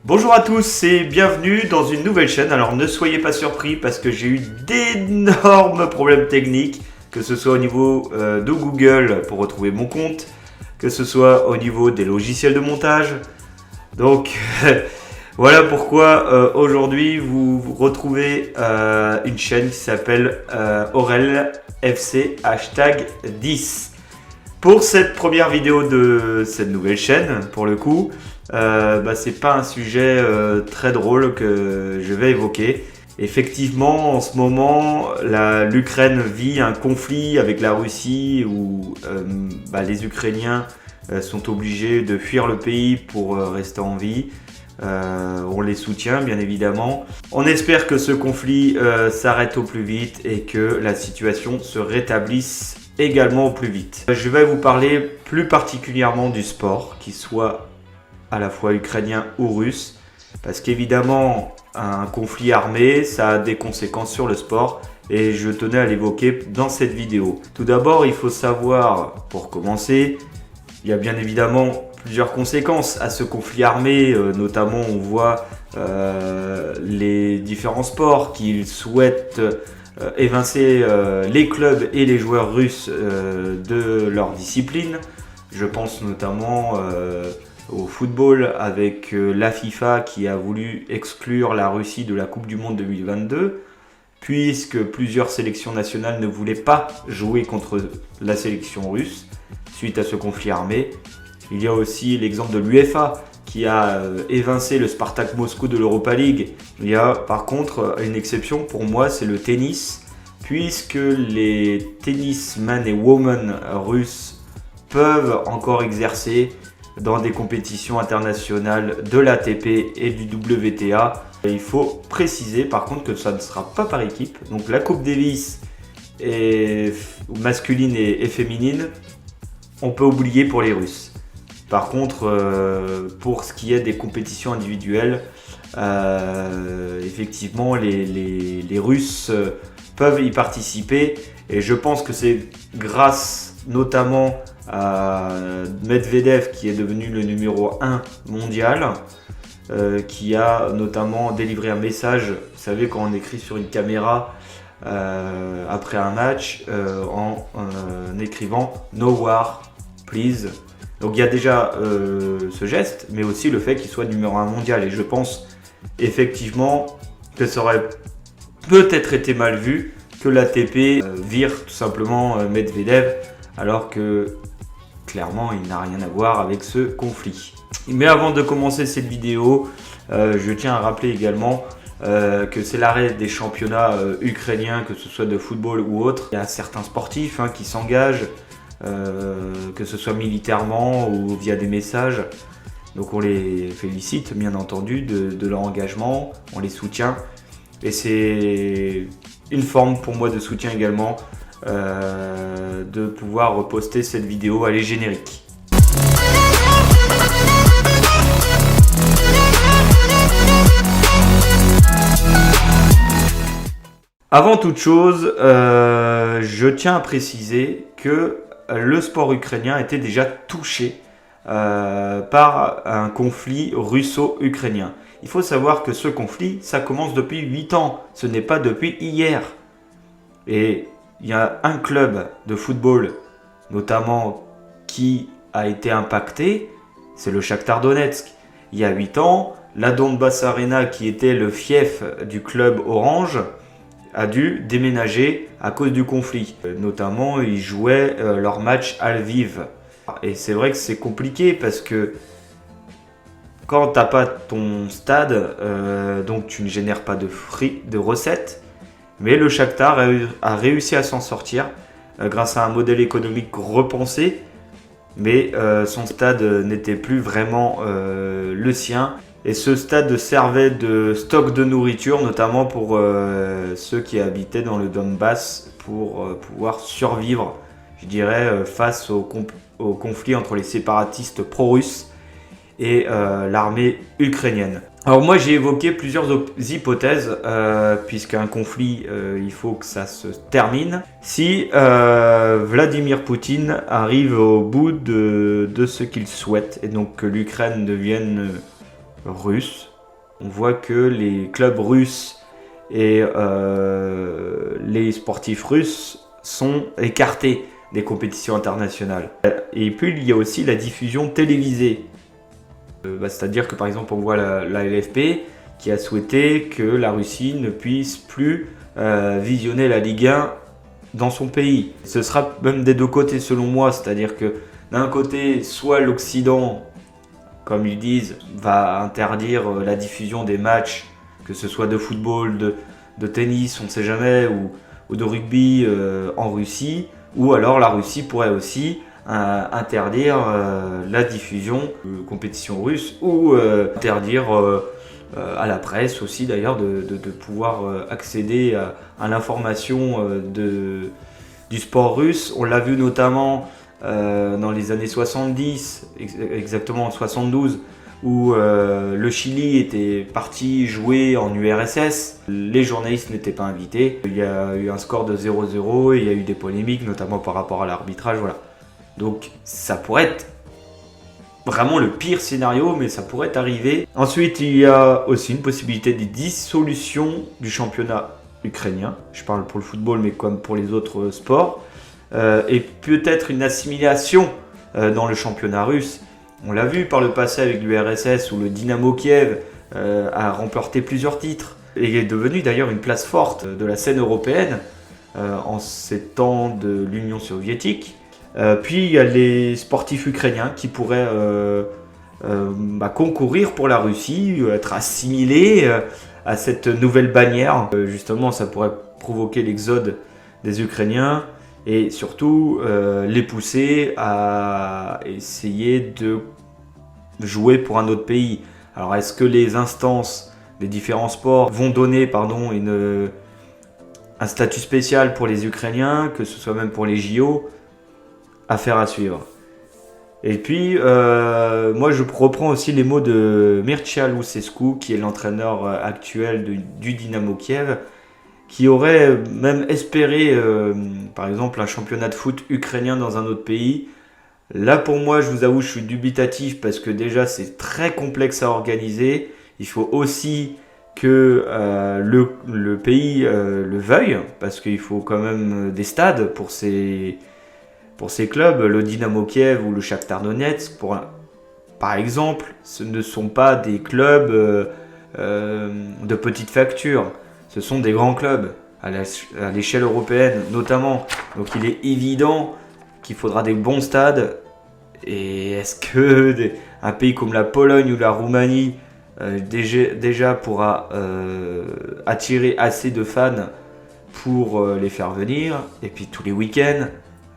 Bonjour à tous et bienvenue dans une nouvelle chaîne. Alors ne soyez pas surpris parce que j'ai eu d'énormes problèmes techniques, que ce soit au niveau de Google pour retrouver mon compte, que ce soit au niveau des logiciels de montage. Donc voilà pourquoi aujourd'hui vous retrouvez une chaîne qui s'appelle Aurel FC #10. Pour cette première vidéo de cette nouvelle chaîne, pour le coup, c'est pas un sujet très drôle que je vais évoquer. Effectivement, en ce moment, l'Ukraine vit un conflit avec la Russie où les Ukrainiens sont obligés de fuir le pays pour rester en vie. On les soutient bien évidemment. On espère que ce conflit s'arrête au plus vite et que la situation se rétablisse également au plus vite. Je vais vous parler plus particulièrement du sport, qu'il soit à la fois ukrainien ou russe, parce qu'évidemment un conflit armé ça a des conséquences sur le sport et je tenais à l'évoquer dans cette vidéo. Tout d'abord, il faut savoir, pour commencer, il y a bien évidemment plusieurs conséquences à ce conflit armé, notamment on voit les différents sports qu'ils souhaitent évincer les clubs et les joueurs russes de leur discipline. Je pense notamment au football avec la FIFA qui a voulu exclure la Russie de la Coupe du Monde 2022 puisque plusieurs sélections nationales ne voulaient pas jouer contre la sélection russe suite à ce conflit armé. Il y a aussi l'exemple de l'UEFA qui a évincé le Spartak Moscou de l'Europa League. Il y a par contre une exception pour moi, c'est le tennis, puisque les tennismen et women russes peuvent encore exercer dans des compétitions internationales de l'ATP et du WTA. Et il faut préciser par contre que ça ne sera pas par équipe. Donc la Coupe Davis masculine et féminine, on peut oublier pour les Russes. Par contre, pour ce qui est des compétitions individuelles, effectivement, les Russes peuvent y participer. Et je pense que c'est grâce notamment à Medvedev, qui est devenu le numéro 1 mondial, qui a notamment délivré un message. Vous savez, quand on écrit sur une caméra après un match, en écrivant « No war, please ». Donc il y a déjà ce geste, mais aussi le fait qu'il soit numéro 1 mondial. Et je pense effectivement que ça aurait peut-être été mal vu que l'ATP vire tout simplement Medvedev, alors que clairement il n'a rien à voir avec ce conflit. Mais avant de commencer cette vidéo, je tiens à rappeler également que c'est l'arrêt des championnats ukrainiens, que ce soit de football ou autre. Il y a certains sportifs qui s'engagent, que ce soit militairement ou via des messages. Donc on les félicite bien entendu de leur engagement, on les soutient. Et c'est une forme pour moi de soutien également de pouvoir reposter cette vidéo. Allez, générique. Avant toute chose, je tiens à préciser que le sport ukrainien était déjà touché par un conflit russo-ukrainien. Il faut savoir que ce conflit, ça commence depuis 8 ans, ce n'est pas depuis hier. Et il y a un club de football, notamment, qui a été impacté, c'est le Shakhtar Donetsk. Il y a 8 ans, la Donbass Arena, qui était le fief du club orange, a dû déménager à cause du conflit. Notamment, ils jouaient leur match à Lviv. Et c'est vrai que c'est compliqué parce que quand tu n'as pas ton stade, donc tu ne génères pas de recettes. Mais le Shakhtar a réussi à s'en sortir grâce à un modèle économique repensé. Mais son stade n'était plus vraiment le sien. Et ce stade servait de stock de nourriture, notamment pour ceux qui habitaient dans le Donbass, pour pouvoir survivre, je dirais, face au conflit entre les séparatistes pro-russes et l'armée ukrainienne. Alors moi j'ai évoqué plusieurs hypothèses, puisqu'un conflit, il faut que ça se termine. Si Vladimir Poutine arrive au bout de ce qu'il souhaite, et donc que l'Ukraine devienne russe. On voit que les clubs russes et les sportifs russes sont écartés des compétitions internationales. Et puis il y a aussi la diffusion télévisée. C'est-à-dire que par exemple on voit la LFP qui a souhaité que la Russie ne puisse plus visionner la Ligue 1 dans son pays. Ce sera même des deux côtés selon moi, c'est-à-dire que d'un côté, soit l'Occident, comme ils disent, va interdire la diffusion des matchs, que ce soit de football, de tennis, on ne sait jamais, ou de rugby en Russie, ou alors la Russie pourrait aussi interdire la diffusion de compétitions russes, ou interdire à la presse aussi d'ailleurs de pouvoir accéder à l'information du sport russe. On l'a vu notamment dans les années 70, exactement en 72, où le Chili était parti jouer en URSS. Les journalistes n'étaient pas invités. Il y a eu un score de 0-0 et il y a eu des polémiques, notamment par rapport à l'arbitrage. Voilà. Donc ça pourrait être vraiment le pire scénario, mais ça pourrait arriver. Ensuite, il y a aussi une possibilité de dissolution du championnat ukrainien. Je parle pour le football, mais comme pour les autres sports. Et peut-être une assimilation dans le championnat russe. On l'a vu par le passé avec l'URSS, où le Dynamo Kiev a remporté plusieurs titres et est devenu d'ailleurs une place forte de la scène européenne en ces temps de l'Union soviétique. Puis il y a les sportifs ukrainiens qui pourraient concourir pour la Russie, être assimilés à cette nouvelle bannière. Justement, ça pourrait provoquer l'exode des Ukrainiens et surtout les pousser à essayer de jouer pour un autre pays. Alors est-ce que les instances des différents sports vont donner un statut spécial pour les Ukrainiens, que ce soit même pour les JO? Affaire à suivre. Et puis, moi je reprends aussi les mots de Mircea Lucescu, qui est l'entraîneur actuel du Dynamo Kiev, qui aurait même espéré, par exemple, un championnat de foot ukrainien dans un autre pays. Là, pour moi, je vous avoue, je suis dubitatif parce que déjà, c'est très complexe à organiser. Il faut aussi que le pays le veuille, parce qu'il faut quand même des stades pour ces clubs. Le Dynamo Kiev ou le Shakhtar Donetsk, par exemple, ce ne sont pas des clubs de petite facture. Ce sont des grands clubs à l'échelle européenne notamment. Donc il est évident qu'il faudra des bons stades. Et est-ce que un pays comme la Pologne ou la Roumanie déjà pourra attirer assez de fans pour les faire venir? Et puis tous les week-ends,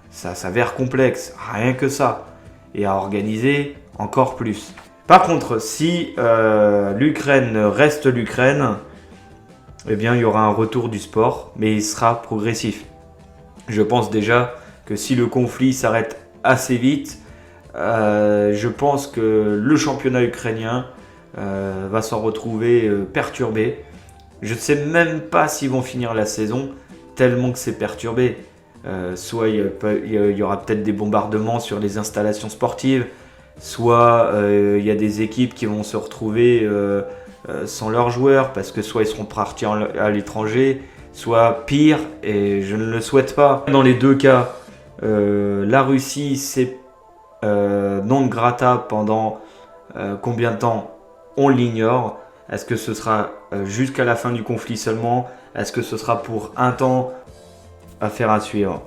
ça s'avère complexe, rien que ça. Et à organiser encore plus. Par contre, si l'Ukraine reste l'Ukraine, eh bien, il y aura un retour du sport, mais il sera progressif. Je pense déjà que si le conflit s'arrête assez vite, je pense que le championnat ukrainien va s'en retrouver perturbé. Je ne sais même pas s'ils vont finir la saison, tellement que c'est perturbé. Soit il y aura peut-être des bombardements sur les installations sportives, soit il y a des équipes qui vont se retrouver sans leurs joueurs parce que soit ils seront partis à l'étranger, soit pire, et je ne le souhaite pas. Dans les deux cas, la Russie c'est non grata pendant combien de temps, on l'ignore. Est-ce que ce sera jusqu'à la fin du conflit seulement? Est-ce que ce sera pour un temps? Affaire à suivre.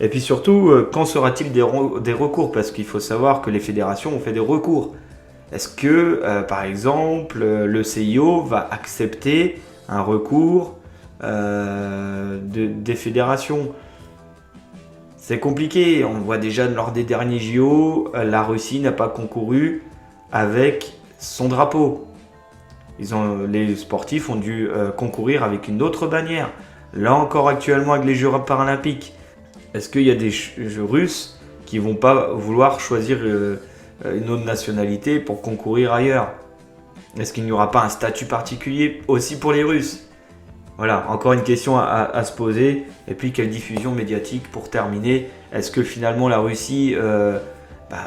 Et puis surtout, quand sera-t-il des recours? Parce qu'il faut savoir que les fédérations ont fait des recours. Est-ce que, par exemple, le CIO va accepter un recours des fédérations? C'est compliqué. On voit déjà lors des derniers JO, la Russie n'a pas concouru avec son drapeau. Les sportifs ont dû concourir avec une autre bannière. Là encore actuellement avec les Jeux paralympiques, est-ce qu'il y a des Jeux russes qui vont pas vouloir choisir une autre nationalité pour concourir ailleurs? Est-ce qu'il n'y aura pas un statut particulier aussi pour les Russes? Voilà, encore une question à se poser. Et puis quelle diffusion médiatique pour terminer? Est-ce que finalement la Russie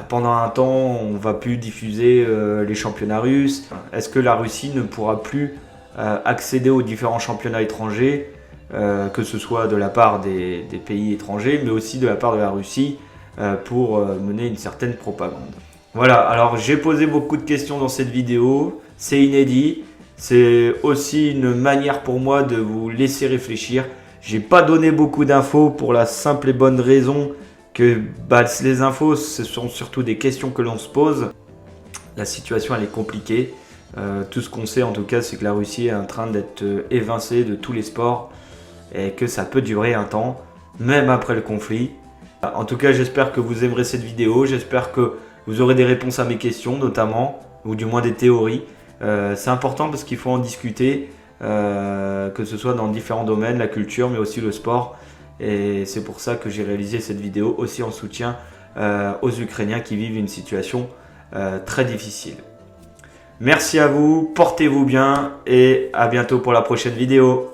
pendant un temps, on va plus diffuser les championnats russes. Est-ce que la Russie ne pourra plus accéder aux différents championnats étrangers, que ce soit de la part des pays étrangers, mais aussi de la part de la Russie, pour mener une certaine propagande. Voilà, alors j'ai posé beaucoup de questions dans cette vidéo, c'est inédit, c'est aussi une manière pour moi de vous laisser réfléchir. J'ai pas donné beaucoup d'infos pour la simple et bonne raison que les infos, ce sont surtout des questions que l'on se pose. La situation, elle est compliquée. Tout ce qu'on sait en tout cas, c'est que la Russie est en train d'être évincée de tous les sports et que ça peut durer un temps, même après le conflit. En tout cas, j'espère que vous aimerez cette vidéo, j'espère que vous aurez des réponses à mes questions notamment, ou du moins des théories. C'est important parce qu'il faut en discuter, que ce soit dans différents domaines, la culture, mais aussi le sport. Et c'est pour ça que j'ai réalisé cette vidéo, aussi en soutien aux Ukrainiens qui vivent une situation très difficile. Merci à vous, portez-vous bien et à bientôt pour la prochaine vidéo.